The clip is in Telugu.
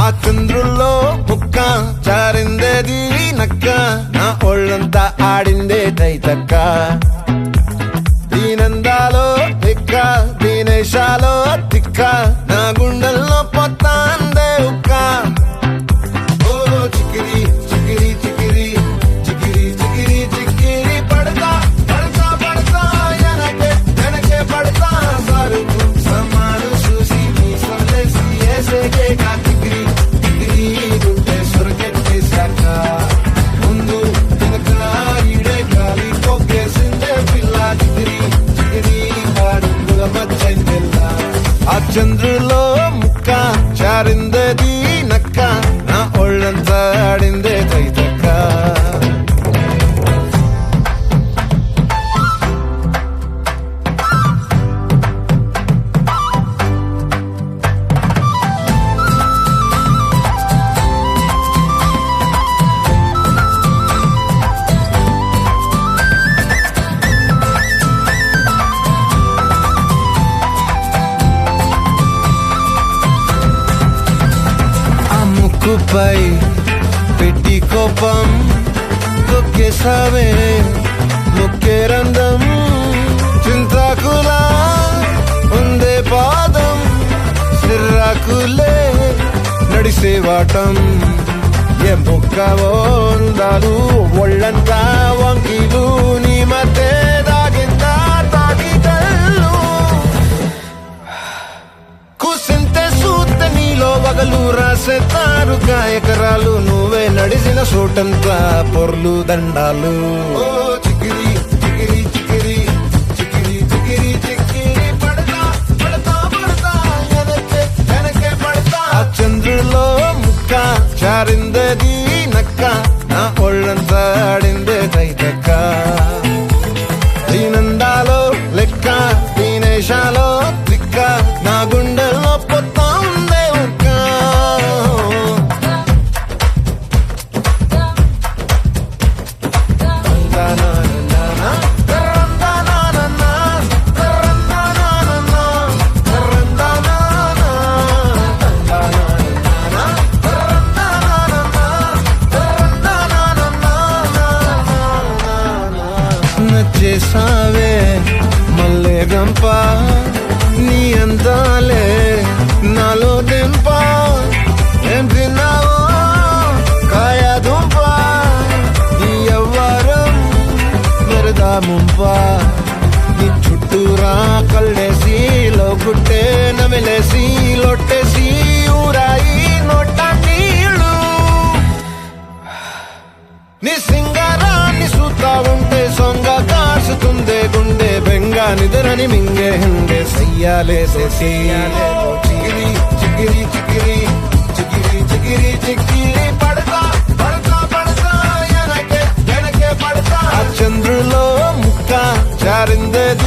ఆ చంద్రుల్లో బుక్క చారిందేది నక్క, నా ఒళ్ళంతా ఆడిందే తైతక్క. దీనందాలో తిక్క, దీనేశాలో తిక్క, నా గుండెల్లో పొత్తాందే ఉక్క. ఓ చికిరి చికిరి చికిరి చికిరి చికిరి చికిరి పడతా పడతా పడతా వెనకే వెనకే పడతా. సరుకు సమాను చూసి మీ సొల్లేసి ఏసేకే కా చికిరి చికిరి గుంటే సొరకెట్టేశాక ముందు వెనక ఈడే గాలి కొక్కేసిందే పిల్ల. చికిరి చికిరి ఆడుగుల మచ్చందెల్ల. ఆ చంద్రులో ముక్క చారిందేది నక్క, నా ఒళ్ళంతా ఆడిందే తైతక్క. ముక్కుపై పెట్టి కోపం తొక్కేసావే ముక్కే రంధం. చింతాకులా ఉందే పాదం, సిర్రాకులే నడిసే వాటం. ఏ ముక్కవో అందాలు ఒళ్ళంతా వంకీలు, నీ మధ్య దాగిందా తాగి కళ్ళు. కుసింతే సూత్తే నీలో వగలు రాసే తారుగా ఎకరాలు, నువ్వే నడిసిన చోటంతా పొర్లు దండాలు. ఓ చికిరి చికిరి చికిరి చికిరి చికిరి చికిరి పడతా పడతా పడతా వెనకే వెనకే పడతా. ఆ చంద్రులో ముక్క చారిందేది నక్క, నా ఒళ్ళంతా ఆడిందే తైతక్క. దీనందాలో లెక్క, దీనేశాలో తిక్క, నా గుండెల్లో పొత్తా ఉందే ఉక్క. నచ్చేసావే మల్లె గంప, నీ అందాలే నాలో దింప. ఏం తిన్నావో కాయ దుంప, నీ యవ్వారం మెరదా ముంప. నీ చుట్టూరా కళ్ళేసి లోగుట్టే నమిలేసి లొట్టేసి ఊరాయి నోట నీళ్ళు. నీ సింగారాన్ని చూస్తా ఉంటే సొంగ కాసుతుందే గుండె బెంగ. నిద్రని మింగే హండే సయ్యాలేసే సయ్యాలే. చిగిరి చిగిరి చిగిరి చిగిరి చిగిరి చిగిరి పడతా పడతా పడతా వెనకే వెనకే పడతా. ఆ చంద్రులో ముక్క చారిందేది